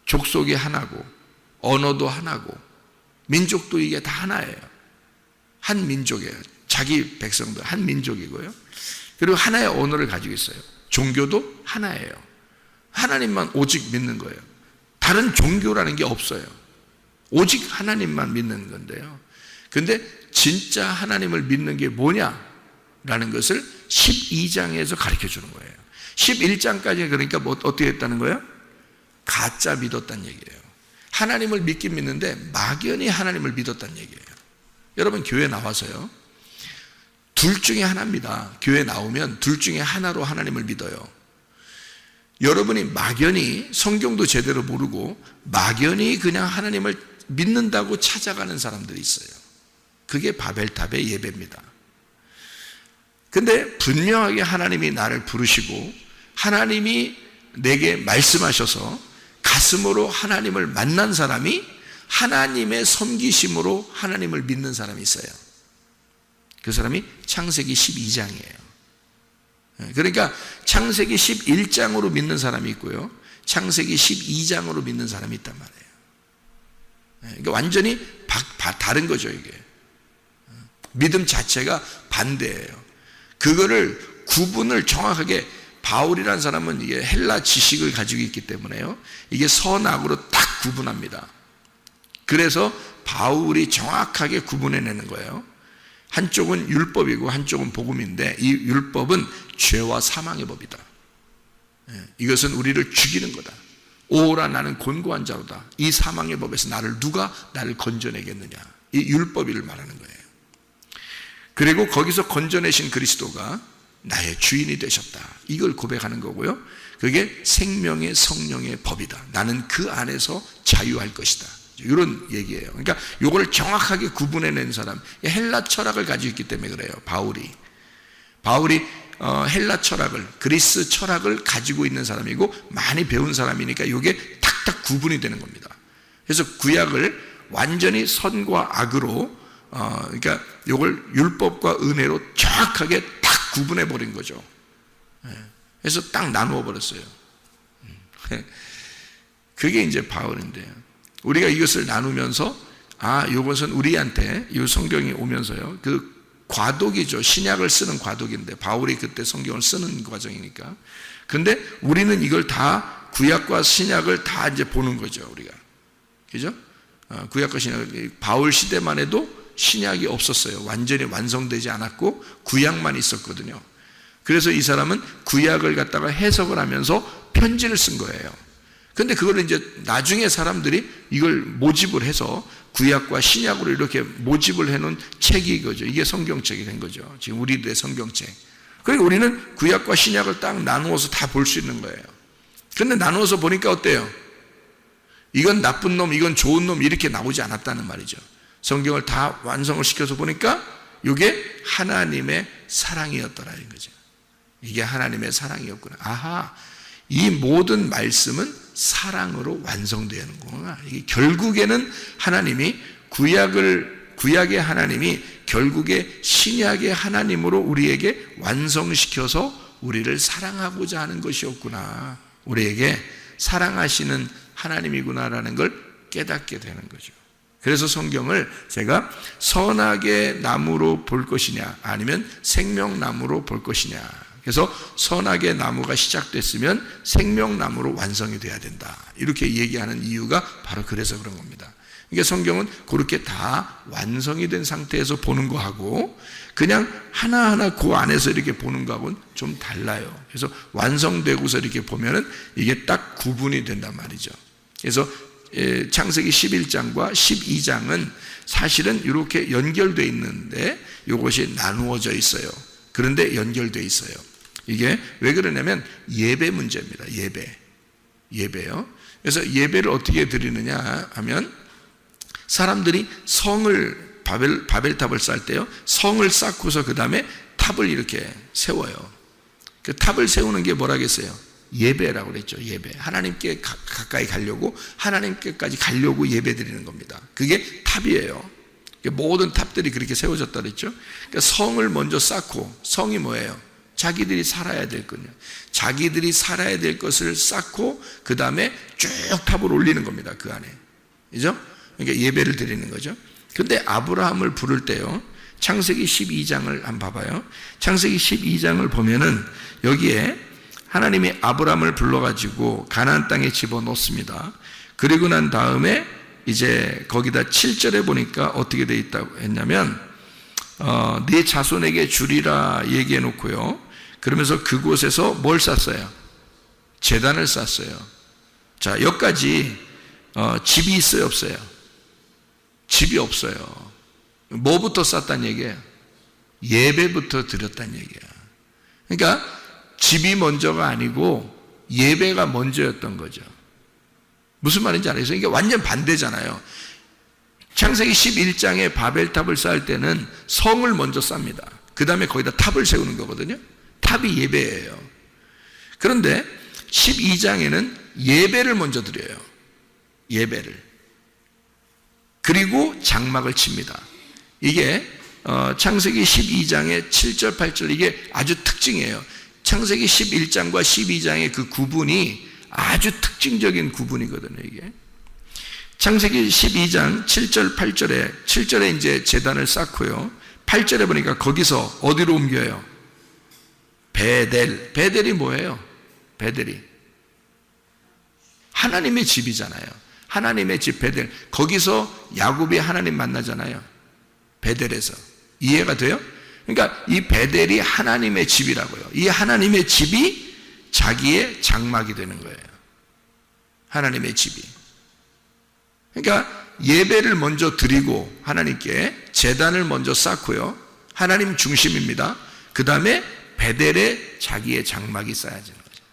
족속이 하나고 언어도 하나고 민족도 이게 다 하나예요. 한 민족이에요. 자기 백성들, 한 민족이고요. 그리고 하나의 언어를 가지고 있어요. 종교도 하나예요. 하나님만 오직 믿는 거예요. 다른 종교라는 게 없어요. 오직 하나님만 믿는 건데요. 근데 진짜 하나님을 믿는 게 뭐냐라는 것을 12장에서 가르쳐 주는 거예요. 11장까지 그러니까 뭐 어떻게 했다는 거예요? 가짜 믿었다는 얘기예요. 하나님을 믿긴 믿는데 막연히 하나님을 믿었다는 얘기예요. 여러분 교회 나와서요, 둘 중에 하나입니다. 교회 나오면 둘 중에 하나로 하나님을 믿어요. 여러분이 막연히 성경도 제대로 모르고 막연히 그냥 하나님을 믿는다고 찾아가는 사람들이 있어요. 그게 바벨탑의 예배입니다. 근데 분명하게 하나님이 나를 부르시고 하나님이 내게 말씀하셔서 가슴으로 하나님을 만난 사람이 하나님의 섬기심으로 하나님을 믿는 사람이 있어요. 그 사람이 창세기 12장이에요. 그러니까 창세기 11장으로 믿는 사람이 있고요, 창세기 12장으로 믿는 사람이 있단 말이에요. 그러니까 완전히 다른 거죠. 이게 믿음 자체가 반대예요. 그거를 구분을 정확하게, 바울이라는 사람은 이게 헬라 지식을 가지고 있기 때문에요, 이게 선악으로 딱 구분합니다. 그래서 바울이 정확하게 구분해내는 거예요. 한쪽은 율법이고 한쪽은 복음인데, 이 율법은 죄와 사망의 법이다. 이것은 우리를 죽이는 거다. 오라 나는 곤고한 자로다. 이 사망의 법에서 누가 나를 건져내겠느냐. 이 율법을 말하는 거예요. 그리고 거기서 건져내신 그리스도가 나의 주인이 되셨다. 이걸 고백하는 거고요. 그게 생명의 성령의 법이다. 나는 그 안에서 자유할 것이다. 이런 얘기예요. 그러니까 이걸 정확하게 구분해낸 사람, 헬라 철학을 가지고 있기 때문에 그래요. 바울이 헬라 철학을, 그리스 철학을 가지고 있는 사람이고 많이 배운 사람이니까 이게 탁탁 구분이 되는 겁니다. 그래서 구약을 완전히 선과 악으로, 그러니까 이걸 율법과 은혜로 정확하게 딱 구분해 버린 거죠. 그래서 딱 나누어 버렸어요. 그게 이제 바울인데요. 우리가 이것을 나누면서 이것은 우리한테 이 성경이 오면서요, 그 과독이죠. 신약을 쓰는 과독인데 바울이 그때 성경을 쓰는 과정이니까. 근데 우리는 이걸 다 구약과 신약을 다 이제 보는 거죠, 우리가. 그죠? 구약과 신약, 바울 시대만 해도 신약이 없었어요. 완전히 완성되지 않았고 구약만 있었거든요. 그래서 이 사람은 구약을 갖다가 해석을 하면서 편지를 쓴 거예요. 근데 그걸 이제 나중에 사람들이 이걸 모집을 해서 구약과 신약으로 이렇게 모집을 해놓은 책이 이거죠. 이게 성경책이 된 거죠. 지금 우리들의 성경책. 그러니까 우리는 구약과 신약을 딱 나누어서 다 볼 수 있는 거예요. 근데 나누어서 보니까 어때요? 이건 나쁜 놈, 이건 좋은 놈, 이렇게 나오지 않았다는 말이죠. 성경을 다 완성을 시켜서 보니까 이게 하나님의 사랑이었더라는 거죠. 이게 하나님의 사랑이었구나. 아하, 이 모든 말씀은 사랑으로 완성되는구나. 이게 결국에는 하나님이 구약의 하나님이 결국에 신약의 하나님으로 우리에게 완성시켜서 우리를 사랑하고자 하는 것이었구나. 우리에게 사랑하시는 하나님이구나라는 걸 깨닫게 되는 거죠. 그래서 성경을 제가 선악의 나무로 볼 것이냐 아니면 생명나무로 볼 것이냐, 그래서 선악의 나무가 시작됐으면 생명나무로 완성이 돼야 된다, 이렇게 얘기하는 이유가 바로 그래서 그런 겁니다. 그러니까 성경은 그렇게 다 완성이 된 상태에서 보는 거하고 그냥 하나하나 그 안에서 이렇게 보는 거하고는 좀 달라요. 그래서 완성되고서 이렇게 보면은 이게 딱 구분이 된단 말이죠. 그래서 창세기 11장과 12장은 사실은 이렇게 연결되어 있는데 이것이 나누어져 있어요. 그런데 연결되어 있어요. 이게 왜 그러냐면 예배 문제입니다. 예배요. 그래서 예배를 어떻게 드리느냐 하면 사람들이 성을 바벨탑을 쌓을 때요, 성을 쌓고서 그 다음에 탑을 이렇게 세워요. 그 탑을 세우는 게 뭐라겠어요? 예배라고 그랬죠. 예배. 하나님께 가까이 가려고, 하나님께까지 가려고 예배 드리는 겁니다. 그게 탑이에요. 모든 탑들이 그렇게 세워졌다 그랬죠. 그러니까 성을 먼저 쌓고, 성이 뭐예요? 자기들이 살아야 될 거냐. 자기들이 살아야 될 것을 쌓고 그 다음에 쭉 탑을 올리는 겁니다. 그 안에. 그죠? 그러니까 예배를 드리는 거죠. 근데 아브라함을 부를 때요, 창세기 12장을 한번 봐봐요. 창세기 12장을 보면은 여기에 하나님이 아브람을 불러가지고 가나안 땅에 집어넣습니다. 그리고 난 다음에 이제 거기다 7절에 보니까 어떻게 돼 있다고 했냐면 네 자손에게 주리라 얘기해 놓고요. 그러면서 그곳에서 뭘 쌓았어요? 제단을 쌓았어요. 자, 여기까지 집이 있어요, 없어요? 집이 없어요. 뭐부터 쌓았다는 얘기예요? 예배부터 드렸다는 얘기야. 그러니까 집이 먼저가 아니고 예배가 먼저였던 거죠. 무슨 말인지 알겠어요? 이게 완전 반대잖아요. 창세기 11장에 바벨탑을 쌓을 때는 성을 먼저 쌉니다. 그 다음에 거기다 탑을 세우는 거거든요. 탑이 예배예요. 그런데 12장에는 예배를 먼저 드려요. 예배를. 그리고 장막을 칩니다. 이게 창세기 12장의 7절, 8절 이게 아주 특징이에요. 창세기 11장과 12장의 그 구분이 아주 특징적인 구분이거든요, 이게. 창세기 12장 7절, 8절에 7절에 이제 제단을 쌓고요. 8절에 보니까 거기서 어디로 옮겨요? 베델. 베델이 뭐예요? 베델이 하나님의 집이잖아요. 하나님의 집 베델. 거기서 야곱이 하나님 만나잖아요. 베델에서. 이해가 돼요? 그러니까 이 베델이 하나님의 집이라고요. 이 하나님의 집이 자기의 장막이 되는 거예요. 하나님의 집이. 그러니까 예배를 먼저 드리고 하나님께 제단을 먼저 쌓고요. 하나님 중심입니다. 그 다음에 베델에 자기의 장막이 쌓여지는 거죠.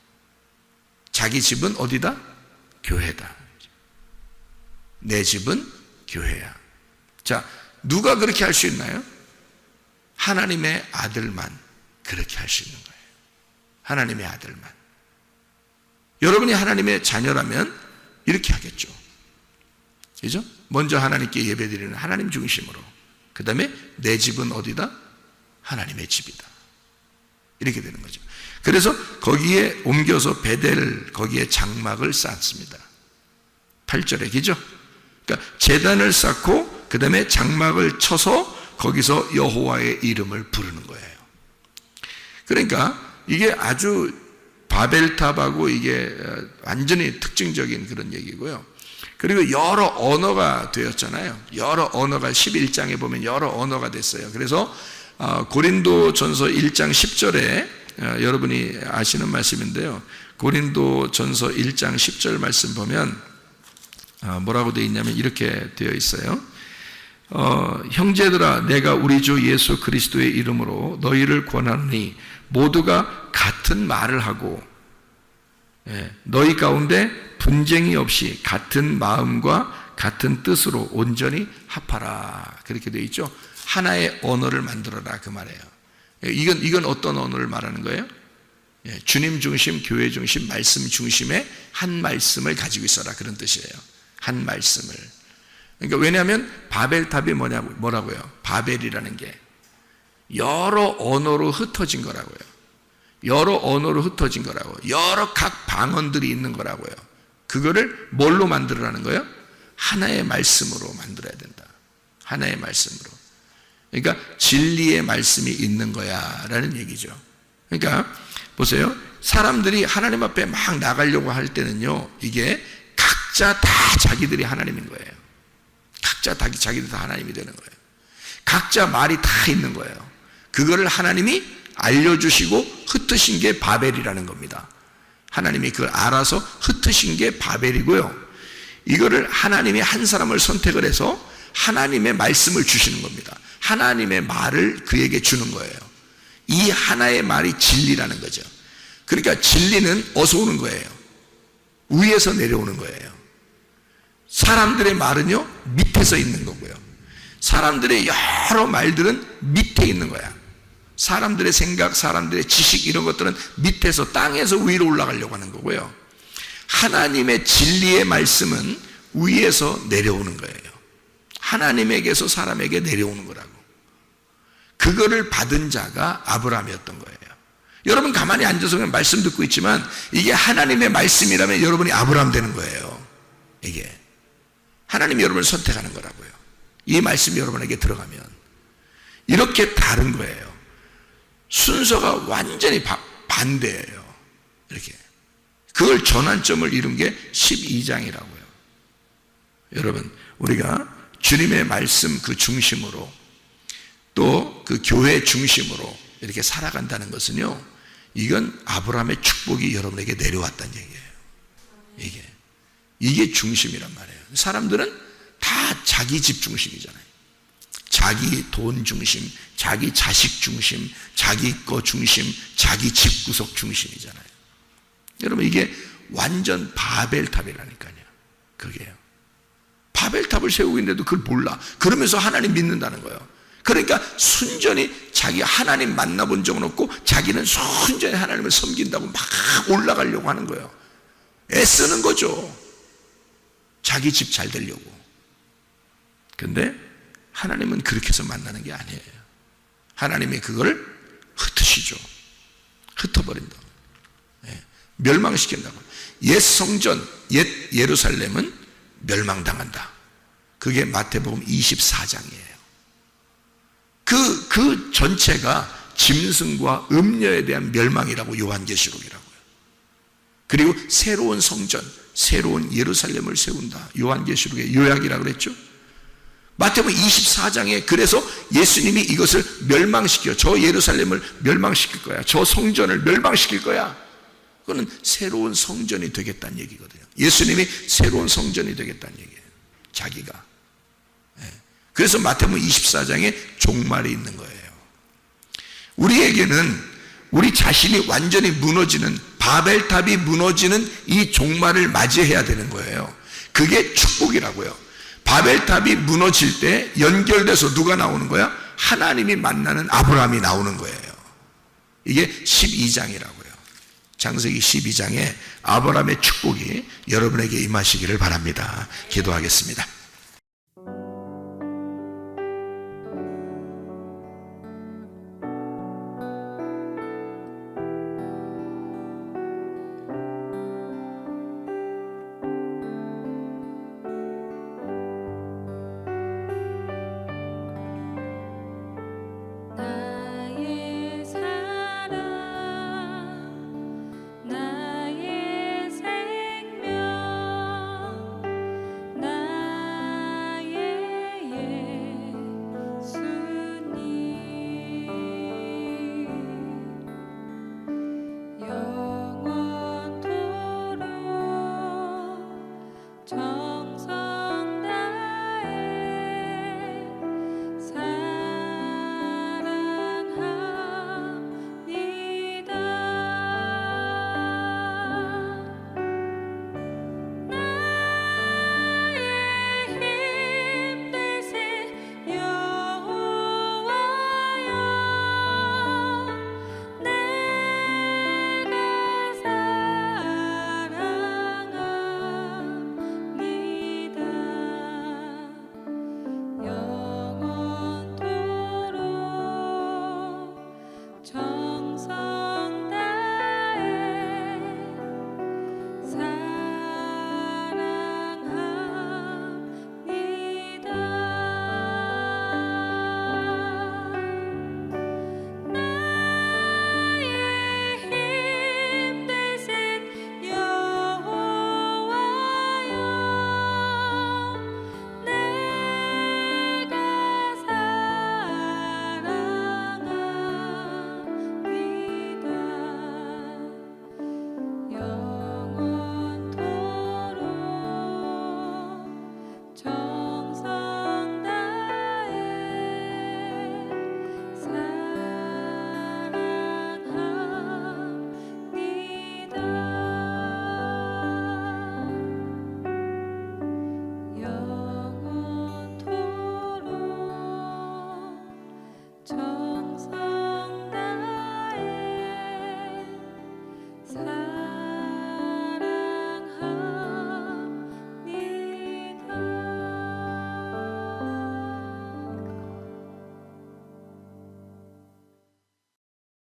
자기 집은 어디다? 교회다. 내 집은 교회야. 자, 누가 그렇게 할 수 있나요? 하나님의 아들만 그렇게 할 수 있는 거예요. 하나님의 아들만. 여러분이 하나님의 자녀라면 이렇게 하겠죠. 그죠? 먼저 하나님께 예배드리는 하나님 중심으로. 그 다음에 내 집은 어디다? 하나님의 집이다. 이렇게 되는 거죠. 그래서 거기에 옮겨서 베델 거기에 장막을 쌓습니다. 8절에 그죠? 그러니까 제단을 쌓고 그 다음에 장막을 쳐서 거기서 여호와의 이름을 부르는 거예요. 그러니까 이게 아주 바벨탑하고 이게 완전히 특징적인 그런 얘기고요. 그리고 여러 언어가 되었잖아요. 여러 언어가 11장에 보면 여러 언어가 됐어요. 그래서 고린도전서 1장 10절에 여러분이 아시는 말씀인데요. 고린도전서 1장 10절 말씀 보면 뭐라고 되어 있냐면 이렇게 되어 있어요. 형제들아 내가 우리 주 예수 그리스도의 이름으로 너희를 권하노니 모두가 같은 말을 하고 너희 가운데 분쟁이 없이 같은 마음과 같은 뜻으로 온전히 합하라. 그렇게 되어 있죠. 하나의 언어를 만들어라 그 말이에요. 이건 어떤 언어를 말하는 거예요? 주님 중심, 교회 중심, 말씀 중심의 한 말씀을 가지고 있어라 그런 뜻이에요. 한 말씀을. 그러니까 왜냐하면 바벨탑이 뭐라고요? 바벨이라는 게 여러 언어로 흩어진 거라고요. 여러 언어로 흩어진 거라고. 여러 각 방언들이 있는 거라고요. 그거를 뭘로 만들어라는 거예요? 하나의 말씀으로 만들어야 된다. 하나의 말씀으로. 그러니까 진리의 말씀이 있는 거야 라는 얘기죠. 그러니까 보세요. 사람들이 하나님 앞에 막 나가려고 할 때는요, 이게 각자 다 자기들이 하나님인 거예요. 각자 다 자기들 다 하나님이 되는 거예요. 각자 말이 다 있는 거예요. 그거를 하나님이 알려주시고 흩으신 게 바벨이라는 겁니다. 하나님이 그걸 알아서 흩으신 게 바벨이고요. 이거를 하나님이 한 사람을 선택을 해서 하나님의 말씀을 주시는 겁니다. 하나님의 말을 그에게 주는 거예요. 이 하나의 말이 진리라는 거죠. 그러니까 진리는 어디서 오는 거예요? 위에서 내려오는 거예요. 사람들의 말은요, 밑에서 있는 거고요. 사람들의 여러 말들은 밑에 있는 거야. 사람들의 생각, 사람들의 지식 이런 것들은 밑에서 땅에서 위로 올라가려고 하는 거고요. 하나님의 진리의 말씀은 위에서 내려오는 거예요. 하나님에게서 사람에게 내려오는 거라고. 그거를 받은 자가 아브라함이었던 거예요. 여러분 가만히 앉아서 그냥 말씀 듣고 있지만 이게 하나님의 말씀이라면 여러분이 아브라함 되는 거예요. 이게 하나님이 여러분을 선택하는 거라고요. 이 말씀이 여러분에게 들어가면 이렇게 다른 거예요. 순서가 완전히 반대예요. 이렇게. 그걸 전환점을 이룬 게 12장이라고요. 여러분, 우리가 주님의 말씀 그 중심으로 또 그 교회 중심으로 이렇게 살아간다는 것은요, 이건 아브라함의 축복이 여러분에게 내려왔다는 얘기예요. 이게 중심이란 말이에요. 사람들은 다 자기 집 중심이잖아요. 자기 돈 중심, 자기 자식 중심, 자기 거 중심, 자기 집 구석 중심이잖아요. 여러분, 이게 완전 바벨탑이라니까요. 그게요. 바벨탑을 세우고 있는데도 그걸 몰라. 그러면서 하나님 믿는다는 거예요. 그러니까 순전히 자기 하나님 만나본 적은 없고 자기는 순전히 하나님을 섬긴다고 막 올라가려고 하는 거예요. 애쓰는 거죠. 자기 집 잘 되려고. 근데 하나님은 그렇게 해서 만나는 게 아니에요. 하나님이 그걸 흩으시죠. 흩어버린다고. 멸망시킨다고. 옛 성전, 옛 예루살렘은 멸망당한다. 그게 마태복음 24장이에요. 그 전체가 짐승과 음녀에 대한 멸망이라고 요한계시록이라고요. 그리고 새로운 성전, 새로운 예루살렘을 세운다. 요한계시록의 요약이라고 그랬죠. 마태복음 24장에 그래서 예수님이 이것을 멸망시켜, 저 예루살렘을 멸망시킬 거야, 저 성전을 멸망시킬 거야. 그거는 새로운 성전이 되겠다는 얘기거든요. 예수님이 새로운 성전이 되겠다는 얘기예요. 자기가. 그래서 마태복음 24장에 종말이 있는 거예요. 우리에게는 우리 자신이 완전히 무너지는, 바벨탑이 무너지는 이 종말을 맞이해야 되는 거예요. 그게 축복이라고요. 바벨탑이 무너질 때 연결돼서 누가 나오는 거야? 하나님이 만나는 아브라함이 나오는 거예요. 이게 12장이라고요. 창세기 12장에 아브라함의 축복이 여러분에게 임하시기를 바랍니다. 기도하겠습니다.